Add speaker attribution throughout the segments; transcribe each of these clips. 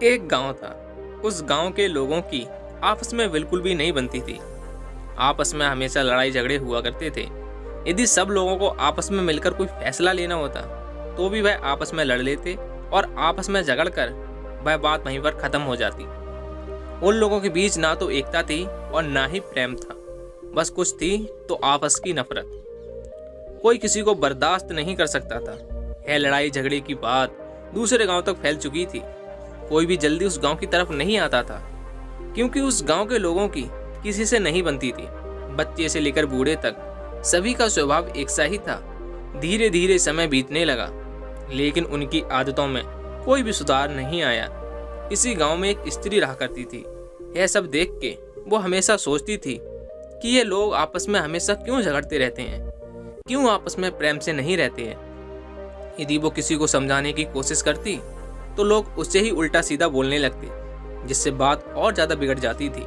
Speaker 1: एक गांव था। उस गांव के लोगों की आपस में बिल्कुल भी नहीं बनती थी। आपस में हमेशा लड़ाई झगड़े हुआ करते थे। यदि सब लोगों को आपस में मिलकर कोई फैसला लेना होता तो भी वह आपस में लड़ लेते और आपस में झगड़कर वह बात वहीं पर खत्म हो जाती। उन लोगों के बीच ना तो एकता थी और ना ही प्रेम था, बस कुछ थी तो आपस की नफरत। कोई किसी को बर्दाश्त नहीं कर सकता था। यह लड़ाई झगड़े की बात दूसरे गांव तक फैल चुकी थी। कोई भी जल्दी उस गांव की तरफ नहीं आता था, क्योंकि उस गांव के लोगों की किसी से नहीं बनती थी। बच्चे से लेकर बूढ़े तक सभी का स्वभाव एक सा ही था। धीरे धीरे समय बीतने लगा, लेकिन उनकी आदतों में कोई भी सुधार नहीं आया। इसी गांव में एक स्त्री रहा करती थी। यह सब देख के वो हमेशा सोचती थी कि ये लोग आपस में हमेशा क्यों झगड़ते रहते हैं, क्यों आपस में प्रेम से नहीं रहते हैं। यदि वो किसी को समझाने की कोशिश करती तो लोग उससे ही उल्टा सीधा बोलने लगते, जिससे बात और ज्यादा बिगड़ जाती थी।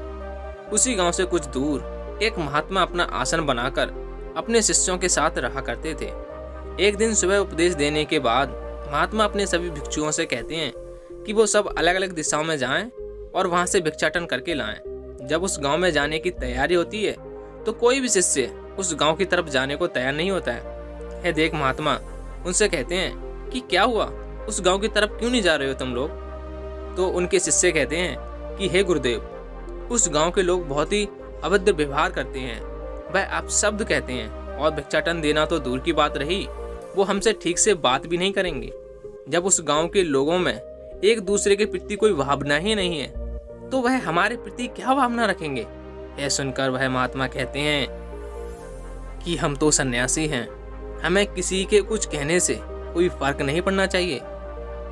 Speaker 1: उसी गांव से कुछ दूर एक महात्मा अपना आसन बनाकर अपने शिष्यों के साथ रहा करते थे। एक दिन सुबह उपदेश देने के बाद महात्मा अपने सभी भिक्षुओं से कहते हैं कि वो सब अलग अलग दिशाओं में जाएं और वहां से भिक्षाटन करके लाएं। जब उस गांव में जाने की तैयारी होती है तो कोई भी शिष्य उस गांव की तरफ जाने को तैयार नहीं होता है। यह देख महात्मा उनसे कहते हैं कि क्या हुआ, उस गांव की तरफ क्यों नहीं जा रहे हो तुम लोग। तो उनके शिष्य कहते हैं कि हे गुरुदेव, उस गांव के लोग बहुत ही अभद्र व्यवहार करते हैं। वह आप शब्द कहते हैं और भिक्षाटन देना तो दूर की बात रही, वो हमसे ठीक से बात भी नहीं करेंगे। जब उस गांव के लोगों में एक दूसरे के प्रति कोई भावना ही नहीं है तो वह हमारे प्रति क्या भावना रखेंगे। यह सुनकर वह महात्मा कहते हैं कि हम तो सन्यासी हैं, हमें किसी के कुछ कहने से कोई फर्क नहीं पड़ना चाहिए।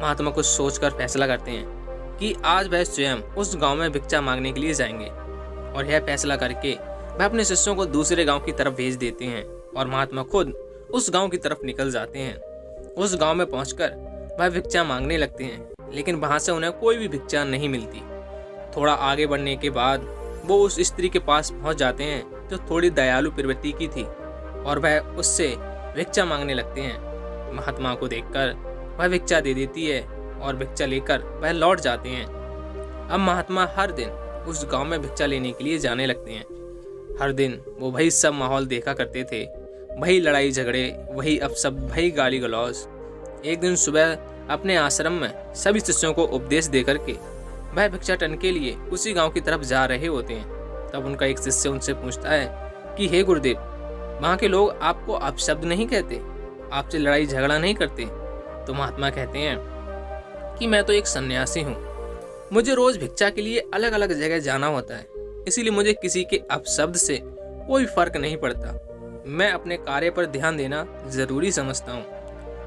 Speaker 1: महात्मा कुछ सोचकर फैसला करते हैं कि आज वह स्वयं उस गांव में भिक्षा मांगने के लिए जाएंगे, और यह फैसला करके वह अपने शिष्यों को दूसरे गांव की तरफ भेज देते हैं और महात्मा खुद उस गांव की तरफ निकल जाते हैं। उस गांव में पहुंचकर वह भिक्षा मांगने लगते हैं, लेकिन वहां से उन्हें कोई भी भिक्षा नहीं मिलती। थोड़ा आगे बढ़ने के बाद वो उस स्त्री के पास पहुंच जाते हैं जो थोड़ी दयालु प्रवृत्ति की थी, और वह उससे भिक्षा मांगने लगते हैं। महात्मा को देखकर वह भिक्षा दे देती है और भिक्षा लेकर वह लौट जाते हैं। अब महात्मा हर दिन उस गांव में भिक्षा लेने के लिए जाने लगते हैं। हर दिन वो वही सब माहौल देखा करते थे, वही लड़ाई झगड़े, वही अपशब्द, वही गाली गलौज। एक दिन सुबह अपने आश्रम में सभी शिष्यों को उपदेश दे करके वह भिक्षाटन के लिए उसी गांव की तरफ जा रहे होते हैं। तब उनका एक शिष्य उनसे पूछता है कि हे गुरुदेव, वहाँ के लोग आपको अपशब्द नहीं कहते, आपसे लड़ाई झगड़ा नहीं करते। तो महात्मा कहते हैं कि मैं तो एक सन्यासी हूँ, मुझे रोज भिक्षा के लिए अलग अलग जगह जाना होता है, इसीलिए मुझे किसी के अपशब्द से कोई फर्क नहीं पड़ता। मैं अपने कार्य पर ध्यान देना जरूरी समझता हूँ।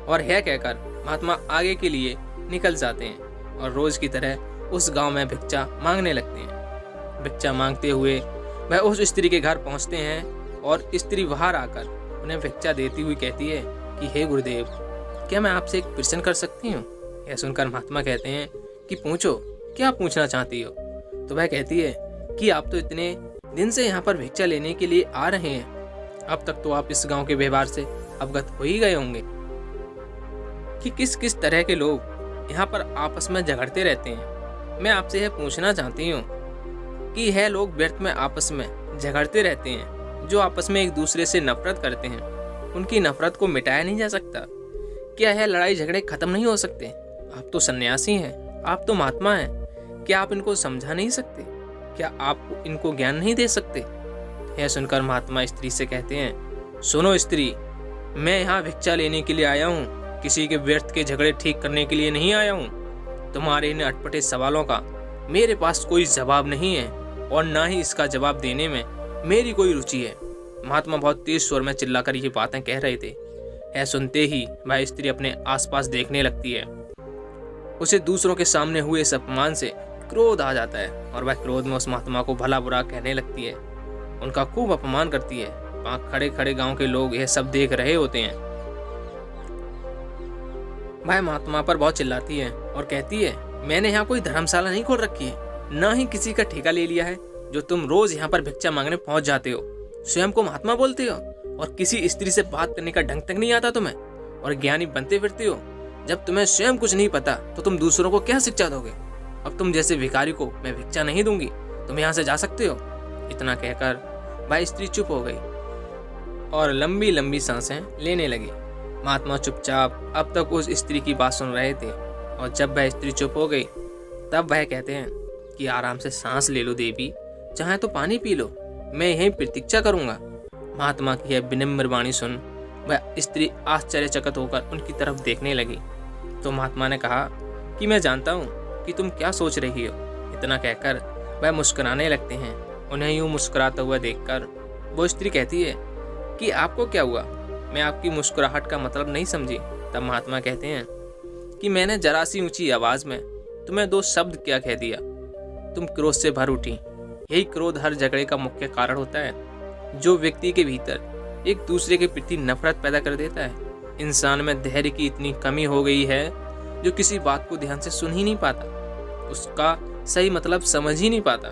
Speaker 1: और यह कहकर महात्मा आगे के लिए निकल जाते हैं और रोज की तरह उस गांव में भिक्षा मांगने लगते हैं। भिक्षा मांगते हुए वह उस स्त्री के घर पहुंचते हैं और स्त्री बाहर आकर उन्हें भिक्षा देती हुई कहती है कि हे गुरुदेव, क्या मैं आपसे एक प्रश्न कर सकती हूँ। यह सुनकर महात्मा कहते हैं कि पूछो, क्या पूछना चाहती हो। तो वह कहती है कि आप तो इतने दिन से यहाँ पर भिक्षा लेने के लिए आ रहे हैं, अब तक तो आप इस गांव के व्यवहार से अवगत हो ही गए होंगे कि किस किस तरह के लोग यहाँ पर आपस में झगड़ते रहते हैं। मैं आपसे यह पूछना चाहती हूँ कि यह लोग व्यर्थ में आपस में झगड़ते रहते हैं, जो आपस में एक दूसरे से नफरत करते हैं, उनकी नफरत को मिटाया नहीं जा सकता। क्या यह लड़ाई झगड़े खत्म नहीं हो सकते। आप तो सन्यासी हैं, आप तो महात्मा हैं, क्या आप इनको समझा नहीं सकते, क्या आप इनको ज्ञान नहीं दे सकते। यह सुनकर महात्मा स्त्री से कहते हैं, सुनो स्त्री, मैं यहाँ भिक्षा लेने के लिए आया हूँ, किसी के व्यर्थ के झगड़े ठीक करने के लिए नहीं आया हूँ। तुम्हारे इन अटपटे सवालों का मेरे पास कोई जवाब नहीं है और ना ही इसका जवाब देने में मेरी कोई रुचि है। महात्मा बहुत तेज स्वर में चिल्लाकर ये बातें कह रहे थे। यह सुनते ही वह स्त्री अपने आसपास देखने लगती है। उसे दूसरों के सामने हुए इस अपमान से क्रोध आ जाता है और वह क्रोध में उस महात्मा को भला बुरा कहने लगती है, उनका खूब अपमान करती है। वहाँ खड़े खड़े गांव के लोग यह सब देख रहे होते हैं। वह महात्मा पर बहुत चिल्लाती है और कहती है, मैंने यहाँ कोई धर्मशाला नहीं खोल रखी है, ना ही किसी का ठेका ले लिया है, जो तुम रोज यहाँ पर भिक्षा मांगने पहुंच जाते हो, स्वयं को महात्मा बोलते हो और किसी स्त्री से बात करने का ढंग तक नहीं आता तुम्हें, और ज्ञानी बनते फिरते हो। जब तुम्हें स्वयं कुछ नहीं पता तो तुम दूसरों को क्या शिक्षा दोगे। अब तुम जैसे भिखारी को मैं भिक्षा नहीं दूंगी, तुम यहाँ से जा सकते हो। इतना कहकर वह स्त्री चुप हो गई और लंबी लंबी सांसें लेने लगी। महात्मा चुपचाप अब तक उस स्त्री की बात सुन रहे थे और जब वह स्त्री चुप हो गई तब वह कहते हैं कि आराम से सांस ले लो देवी, चाहे तो पानी पी लो, मैं यहीं प्रतीक्षा करूंगा। महात्मा की यह विनम्र वाणी सुन वह स्त्री आश्चर्यचकित होकर उनकी तरफ देखने लगी। तो महात्मा ने कहा कि मैं जानता हूँ कि तुम क्या सोच रही हो। इतना कहकर वह मुस्कुराने लगते हैं। उन्हें यूं मुस्कुराता हुआ देखकर वो स्त्री कहती है कि आपको क्या हुआ, मैं आपकी मुस्कुराहट का मतलब नहीं समझी। तब महात्मा कहते हैं कि मैंने जरा सी ऊंची आवाज में तुम्हें 2 शब्द क्या कह दिया, तुम क्रोध से भर उठी। यही क्रोध हर झगड़े का मुख्य कारण होता है, जो व्यक्ति के भीतर एक दूसरे के प्रति नफरत पैदा कर देता है। इंसान में धैर्य की इतनी कमी हो गई है जो किसी बात को ध्यान से सुन ही नहीं पाता, उसका सही मतलब समझ ही नहीं पाता।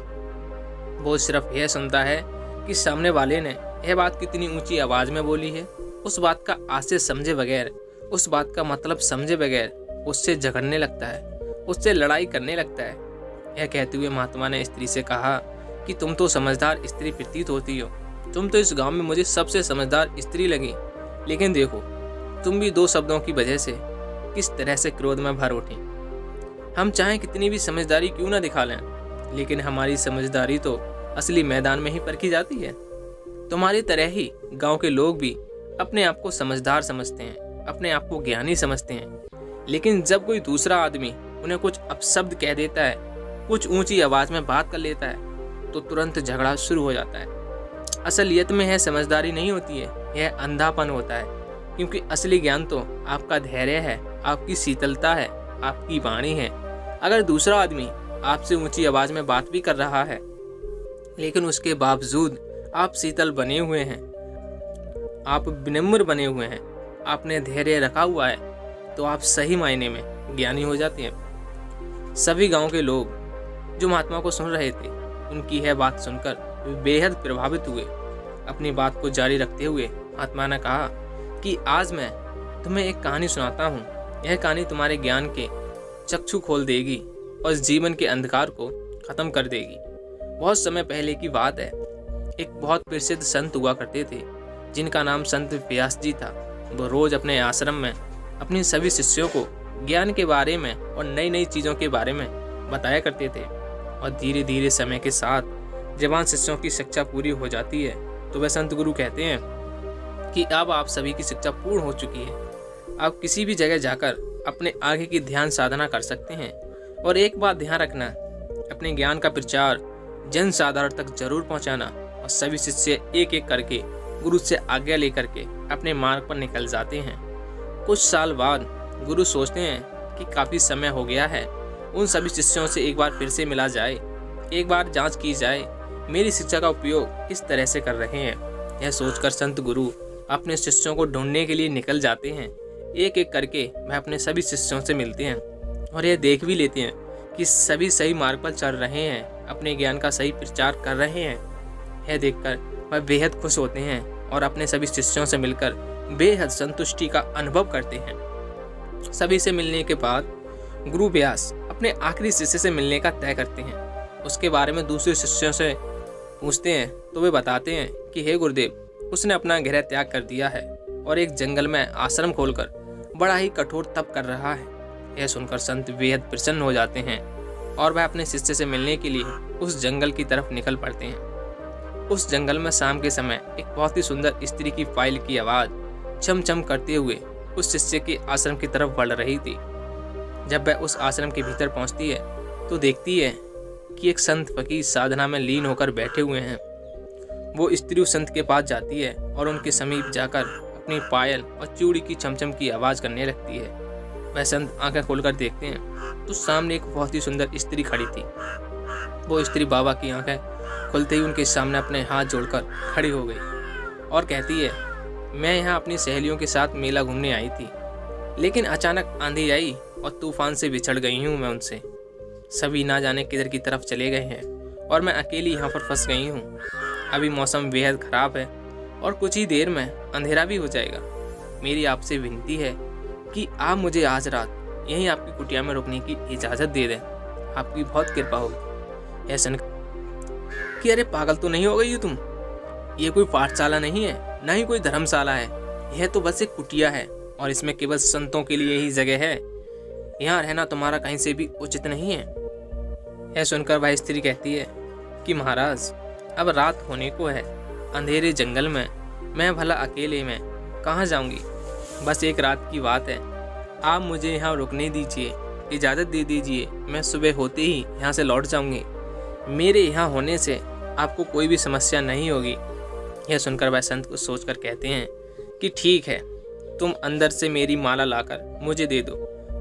Speaker 1: वो सिर्फ यह सुनता है कि सामने वाले ने यह बात कितनी ऊंची आवाज में बोली है, उस बात का आशय समझे बगैर, उस बात का मतलब समझे बगैर उससे झगड़ने लगता है, उससे लड़ाई करने लगता है। यह कहते हुए महात्मा ने स्त्री से कहा कि तुम तो समझदार स्त्री प्रतीत होती हो, तुम तो इस गांव में मुझे सबसे समझदार स्त्री लगी, लेकिन देखो तुम भी 2 शब्दों की वजह से किस तरह से क्रोध में भर उठी। हम चाहे कितनी भी समझदारी क्यों ना दिखा लें, लेकिन हमारी समझदारी तो असली मैदान में ही परखी जाती है। तुम्हारी तरह ही गांव के लोग भी अपने आप को समझदार समझते हैं, अपने आप को ज्ञानी समझते हैं, लेकिन जब कोई दूसरा आदमी उन्हें कुछ अपशब्द कह देता है, कुछ ऊंची आवाज में बात कर लेता है, तो तुरंत झगड़ा शुरू हो जाता है। असलियत में यह समझदारी नहीं होती है, यह अंधापन होता है, क्योंकि असली ज्ञान तो आपका धैर्य है, आपकी शीतलता है, आपकी वाणी है। अगर दूसरा आदमी आपसे ऊंची आवाज में बात भी कर रहा है, लेकिन उसके बावजूद आप शीतल बने हुए हैं, आप विनम्र बने हुए हैं, आपने धैर्य रखा हुआ है, तो आप सही मायने में ज्ञानी हो जाते हैं। सभी गांव के लोग जो महात्मा को सुन रहे थे, उनकी यह बात सुनकर बेहद प्रभावित हुए। अपनी बात को जारी रखते हुए महात्मा ने कहा कि आज मैं तुम्हें एक कहानी सुनाता हूँ। यह कहानी तुम्हारे ज्ञान के चक्षु खोल देगी और जीवन के अंधकार को खत्म कर देगी। बहुत समय पहले की बात है, एक बहुत प्रसिद्ध संत हुआ करते थे जिनका नाम संत व्यास जी था। वो रोज अपने आश्रम में अपने सभी शिष्यों को ज्ञान के बारे में और नई नई चीज़ों के बारे में बताया करते थे। और धीरे धीरे समय के साथ जवान शिष्यों की शिक्षा पूरी हो जाती है तो वह संत गुरु कहते हैं कि अब आप सभी की शिक्षा पूर्ण हो चुकी है, आप किसी भी जगह जाकर अपने आगे की ध्यान साधना कर सकते हैं। और एक बात ध्यान रखना, अपने ज्ञान का प्रचार जन साधारण तक जरूर पहुंचाना। और सभी शिष्य एक एक करके गुरु से आज्ञा लेकर के अपने मार्ग पर निकल जाते हैं। कुछ साल बाद गुरु सोचते हैं कि काफ़ी समय हो गया है, उन सभी शिष्यों से एक बार फिर से मिला जाए, एक बार जांच की जाए मेरी शिक्षा का उपयोग किस तरह से कर रहे हैं। यह सोचकर संत गुरु अपने शिष्यों को ढूंढने के लिए निकल जाते हैं। एक एक करके वह अपने सभी शिष्यों से मिलते हैं और यह देख भी लेते हैं कि सभी सही मार्ग पर चल रहे हैं, अपने ज्ञान का सही प्रचार कर रहे हैं। यह देखकर वह बेहद खुश होते हैं और अपने सभी शिष्यों से मिलकर बेहद संतुष्टि का अनुभव करते हैं। सभी से मिलने के बाद गुरु व्यास अपने आखिरी शिष्य से मिलने का तय करते हैं। उसके बारे में दूसरे शिष्यों से पूछते हैं तो वे बताते हैं कि हे गुरुदेव, उसने अपना गृह त्याग कर दिया है और एक जंगल में आश्रम खोलकर बड़ा ही कठोर तप कर रहा है। यह सुनकर संत बेहद प्रसन्न हो जाते हैं और वह अपने शिष्य से मिलने के लिए उस जंगल की तरफ निकल पड़ते हैं। उस जंगल में शाम के समय एक बहुत ही सुंदर स्त्री की पायल की आवाज़ छम छम करते हुए उस शिष्य के आश्रम की तरफ बढ़ रही थी। जब वह उस आश्रम के भीतर पहुंचती है तो देखती है कि एक संत फकीर साधना में लीन होकर बैठे हुए हैं। वो स्त्री उस संत के पास जाती है और उनके समीप जाकर अपनी पायल और चूड़ी की छमछम की आवाज़ करने लगती है। वह संत आंखें खोलकर देखते हैं तो सामने एक बहुत ही सुंदर स्त्री खड़ी थी। वो स्त्री बाबा की आंखें खुलते ही उनके सामने अपने हाथ जोड़कर खड़ी हो गई और कहती है, मैं यहाँ अपनी सहेलियों के साथ मेला घूमने आई थी, लेकिन अचानक आंधी आई और तूफान से बिछड़ गई हूँ मैं उनसे। सभी ना जाने किधर की तरफ चले गए हैं और मैं अकेली यहाँ पर फंस गई हूँ। अभी मौसम बेहद ख़राब है और कुछ ही देर में अंधेरा भी हो जाएगा। मेरी आपसे विनती है कि आप मुझे आज रात यहीं आपकी कुटिया में रुकने की इजाज़त दे दें। आपकी बहुत कृपा होगी। यह सुनकर कि अरे पागल तो नहीं हो गई हो तुम, ये कोई पाठशाला नहीं है, ना ही कोई धर्मशाला है, यह तो बस एक कुटिया है और इसमें केवल संतों के लिए ही जगह है। यहाँ रहना तुम्हारा कहीं से भी उचित नहीं है। यह सुनकर वह स्त्री कहती है कि महाराज अब रात होने को है, अंधेरे जंगल में मैं भला अकेले में कहाँ जाऊंगी। बस एक रात की बात है, आप मुझे यहाँ रुकने दीजिए, इजाज़त दे दीजिए, मैं सुबह होते ही यहाँ से लौट जाऊंगी। मेरे यहाँ होने से आपको कोई भी समस्या नहीं होगी। यह सुनकर वह संत को सोचकर कहते हैं कि ठीक है, तुम अंदर से मेरी माला लाकर मुझे दे दो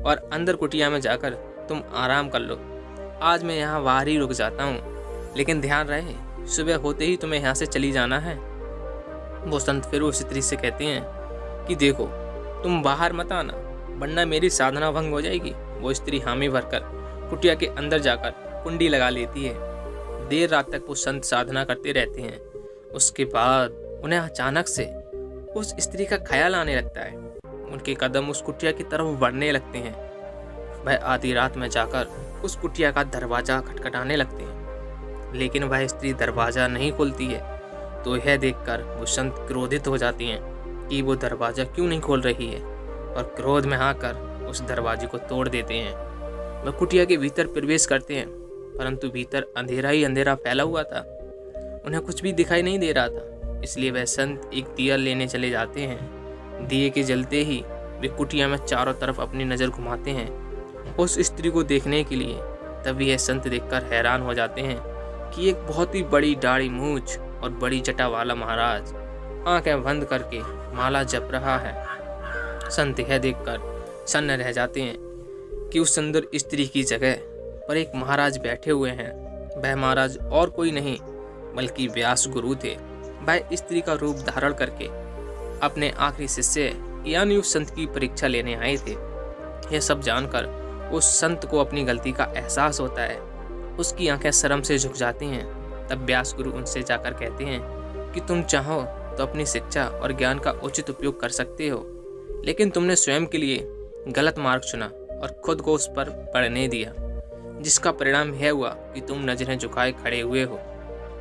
Speaker 1: और अंदर कुटिया में जाकर तुम आराम कर लो। आज मैं यहाँ बाहर ही रुक जाता हूँ, लेकिन ध्यान रहे सुबह होते ही तुम्हें यहाँ से चली जाना है। वो संत फिर उस स्त्री से कहते हैं कि देखो तुम बाहर मत आना, वरना मेरी साधना भंग हो जाएगी। वो स्त्री हामी भरकर कुटिया के अंदर जाकर कुंडी लगा लेती है। देर रात तक वो संत साधना करते रहते हैं। उसके बाद उन्हें अचानक से उस स्त्री का ख्याल आने लगता है। उनके कदम उस कुटिया की तरफ बढ़ने लगते हैं। वह आधी रात में जाकर उस कुटिया का दरवाजा खटखटाने लगते हैं, लेकिन वह स्त्री दरवाजा नहीं खोलती है। तो यह देखकर वो संत क्रोधित हो जाती हैं कि वो दरवाजा क्यों नहीं खोल रही है, और क्रोध में आकर उस दरवाजे को तोड़ देते हैं। वह कुटिया के भीतर प्रवेश करते हैं, परंतु भीतर अंधेरा ही अंधेरा फैला हुआ था। उन्हें कुछ भी दिखाई नहीं दे रहा था। इसलिए वह संत एक दिया लेने चले जाते हैं। दिए के जलते ही वे कुटिया में चारों तरफ अपनी नज़र घुमाते हैं उस स्त्री को देखने के लिए। तभी यह संत देखकर हैरान हो जाते हैं कि एक बहुत ही बड़ी दाढ़ी मूंछ और बड़ी जटा वाला महाराज आंखें बंद करके माला जप रहा है। संत यह देखकर सन्न रह जाते हैं कि उस सुंदर स्त्री की जगह पर एक महाराज बैठे हुए हैं। वह महाराज और कोई नहीं बल्कि व्यास गुरु थे। वह स्त्री का रूप धारण करके अपने आखिरी शिष्य यानी उस संत की परीक्षा लेने आए थे। यह सब जानकर उस संत को अपनी गलती का एहसास होता है। उसकी आंखें शर्म से झुक जाती हैं। तब व्यास गुरु उनसे जाकर कहते हैं कि तुम चाहो तो अपनी शिक्षा और ज्ञान का उचित उपयोग कर सकते हो, लेकिन तुमने स्वयं के लिए गलत मार्ग चुना और खुद को उस पर पड़ने दिया, जिसका परिणाम यह हुआ कि तुम नजरें झुकाए खड़े हुए हो।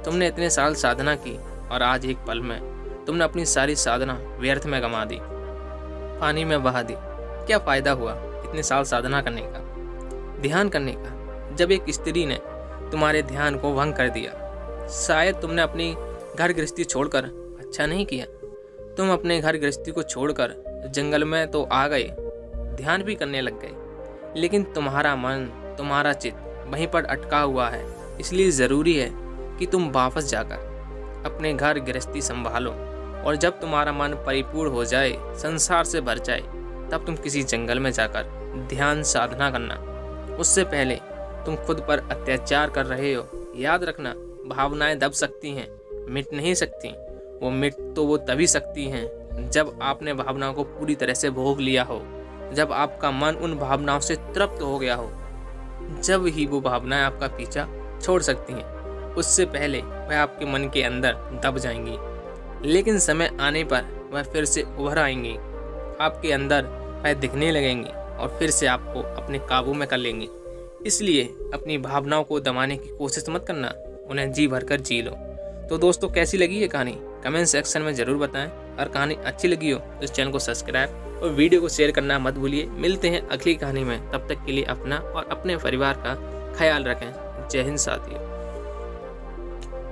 Speaker 1: तुमने इतने साल साधना की और आज एक पल में तुमने अपनी सारी साधना व्यर्थ में गंवा दी, पानी में बहा दी। क्या फायदा हुआ इतने साल साधना करने का, ध्यान करने का, जब एक स्त्री ने तुम्हारे ध्यान को भंग कर दिया। शायद तुमने अपनी घर गृहस्थी छोड़कर अच्छा नहीं किया। तुम अपने घर गृहस्थी को छोड़कर जंगल में तो आ गए, ध्यान भी करने लग गए, लेकिन तुम्हारा मन, तुम्हारा चित्त वहीं पर अटका हुआ है। इसलिए ज़रूरी है कि तुम वापस जाकर अपने घर गृहस्थी संभालो, और जब तुम्हारा मन परिपूर्ण हो जाए, संसार से भर जाए, तब तुम किसी जंगल में जाकर ध्यान साधना करना। उससे पहले तुम खुद पर अत्याचार कर रहे हो। याद रखना, भावनाएं दब सकती हैं, मिट नहीं सकती। वो तभी सकती हैं जब आपने भावनाओं को पूरी तरह से भोग लिया हो, जब आपका मन उन भावनाओं से तृप्त हो गया हो, जब ही वो भावनाएं आपका पीछा छोड़ सकती हैं। उससे पहले वह आपके मन के अंदर दब जाएंगी, लेकिन समय आने पर वह फिर से उभर आएंगी, आपके अंदर वह दिखने लगेंगी और फिर से आपको अपने काबू में कर लेंगी। इसलिए अपनी भावनाओं को दबाने की कोशिश मत करना, उन्हें जी भरकर जी लो। तो दोस्तों, कैसी लगी ये कहानी कमेंट सेक्शन में ज़रूर बताएं। और कहानी अच्छी लगी हो तो इस चैनल को सब्सक्राइब और वीडियो को शेयर करना मत भूलिए। मिलते हैं अगली कहानी में, तब तक के लिए अपना और अपने परिवार का ख्याल रखें। जय हिंद साथियों।